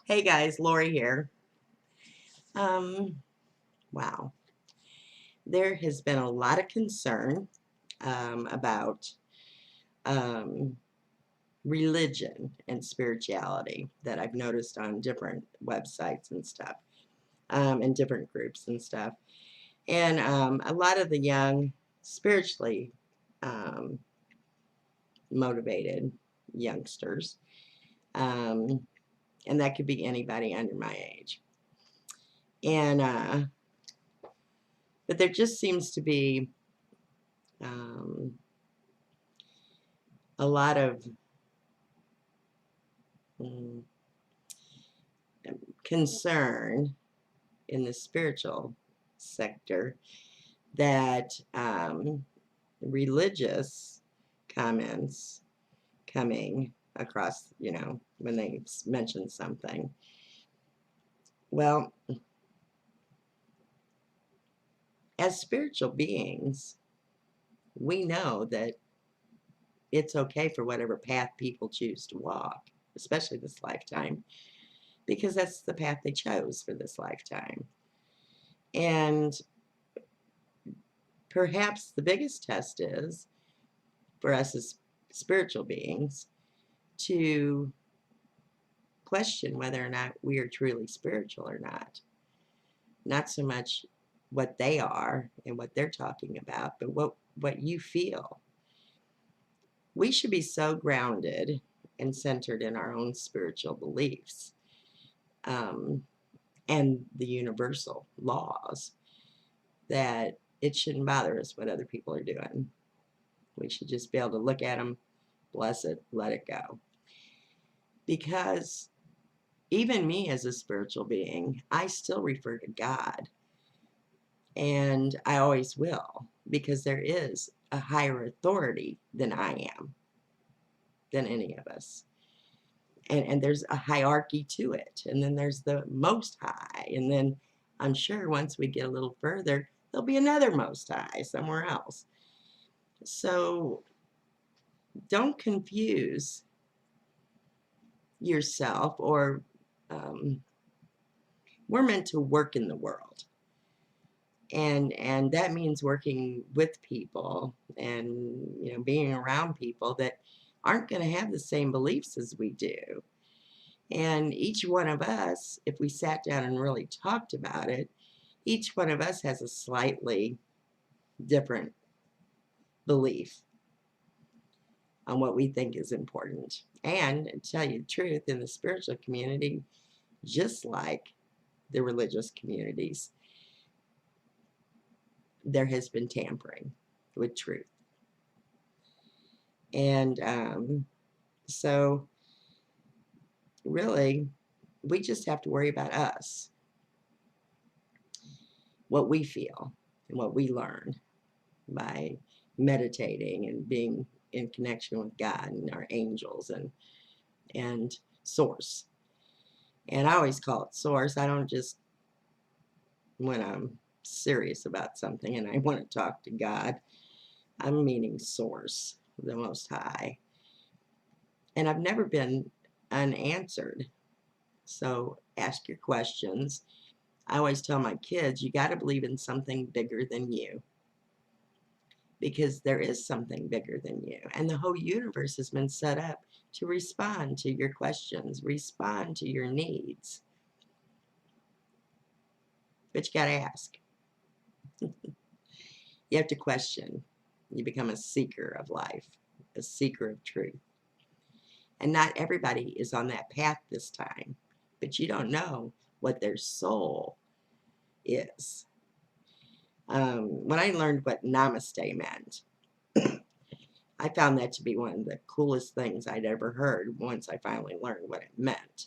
Hey guys, Lori here. Wow. There has been a lot of concern about um, religion and spirituality that I've noticed on different websites and stuff, and different groups and stuff. And a lot of the young, spiritually um, motivated youngsters, um, and that could be anybody under my age. And but there just seems to be um, a lot of mm, concern in the spiritual sector that religious comments coming across, when they mention something. Well, as spiritual beings, we know that it's okay for whatever path people choose to walk, especially this lifetime, because that's the path they chose for this lifetime. And perhaps the biggest test is for us as spiritual beings to question whether or not we are truly spiritual or not. Not so much what they are and what they're talking about, but what you feel. We should be so grounded and centered in our own spiritual beliefs, um, and the universal laws, that it shouldn't bother us what other people are doing. We should just be able to look at them, bless it, let it go. Because even me as a spiritual being, I still refer to God. And I always will, because there is a higher authority than I am, than any of us. And there's a hierarchy to it. And then there's the most high. And then I'm sure once we get a little further, there'll be another most high somewhere else. So don't confuse yourself, or we're meant to work in the world, and that means working with people, and being around people that aren't going to have the same beliefs as we do. And each one of us, if we sat down and really talked about it, each one of us has a slightly different belief on what we think is important. And to tell you the truth, in the spiritual community, just like the religious communities, there has been tampering with truth. And so really, we just have to worry about us, what we feel and what we learn by meditating and being in connection with God and our angels and source. And I always call it source. I don't just, when I'm serious about something and I want to talk to God, I'm meaning source, the most high. And I've never been unanswered. So ask your questions. I always tell my kids, you got to believe in something bigger than you, because there is something bigger than you. And the whole universe has been set up to respond to your questions, respond to your needs. But you got to ask. You have to question. You become a seeker of life, a seeker of truth. And not everybody is on that path this time, but you don't know what their soul is. When I learned what namaste meant, I found that to be one of the coolest things I'd ever heard once I finally learned what it meant.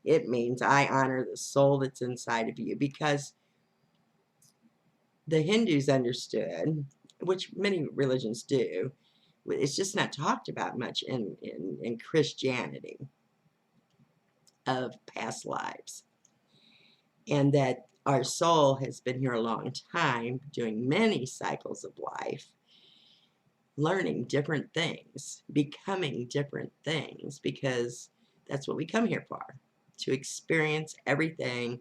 It means I honor the soul that's inside of you, because the Hindus understood, which many religions do, it's just not talked about much in Christianity, of past lives. And that our soul has been here a long time, doing many cycles of life, learning different things, becoming different things, because That's what we come here for, to experience everything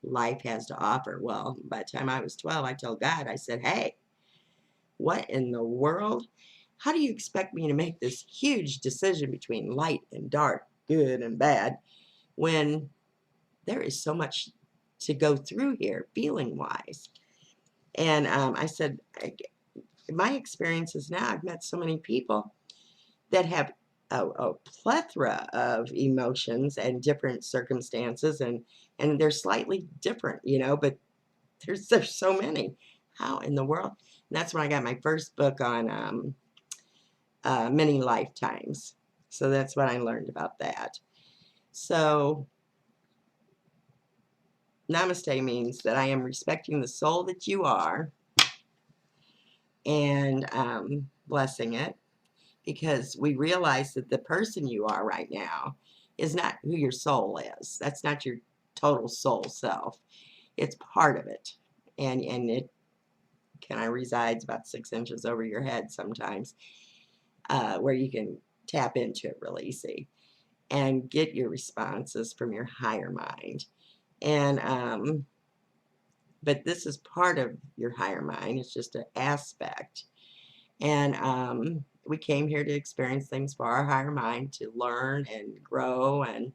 life has to offer. Well, by the time I was 12, I told God, I said, hey, what in the world? How do you expect me to make this huge decision between light and dark, good and bad, when there is so much to go through here, feeling wise? And I said, my experiences now, I've met so many people that have a plethora of emotions and different circumstances, and they're slightly different, you know, but there's so many. How in the world? And that's when I got my first book on many lifetimes. So that's what I learned about that. So namaste means that I am respecting the soul that you are and blessing it, because we realize that the person you are right now is not who your soul is. That's not your total soul self. It's part of it. And it kind of resides about 6 inches over your head sometimes, where you can tap into it real easy and get your responses from your higher mind. And but this is part of your higher mind. It's just an aspect. And we came here to experience things for our higher mind, to learn and grow, and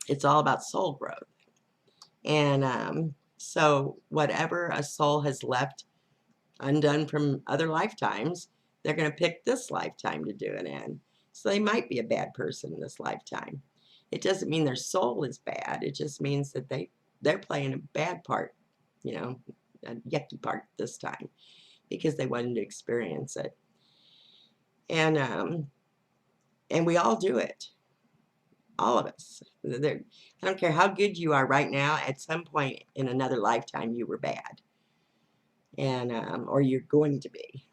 it's all about soul growth. And so whatever a soul has left undone from other lifetimes, they're going to pick this lifetime to do it in. So they might be a bad person in this lifetime. It doesn't mean their soul is bad. It just means that they're playing a bad part, you know, a yucky part this time, because they wanted to experience it. And we all do it. All of us. I don't care how good you are right now, at some point in another lifetime you were bad. And or you're going to be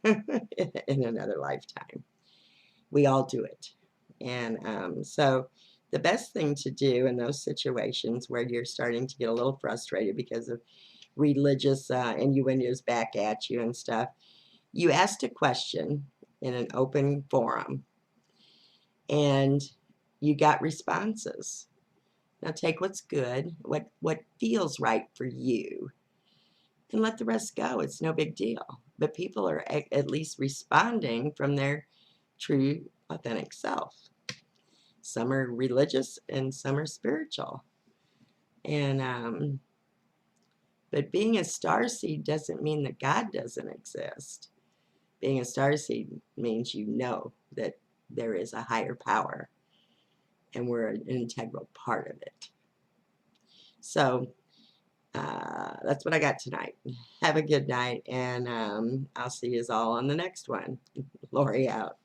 in another lifetime. We all do it. And so the best thing to do in those situations where you're starting to get a little frustrated because of religious innuendos back at you and stuff, you asked a question in an open forum and you got responses. Now take what's good, what feels right for you, and let the rest go. It's no big deal. But people are at least responding from their true, authentic self. Some are religious and some are spiritual. And but being a starseed doesn't mean that God doesn't exist. Being a starseed means you know that there is a higher power, and we're an integral part of it. So that's what I got tonight. Have a good night, and I'll see you all on the next one. Lori out.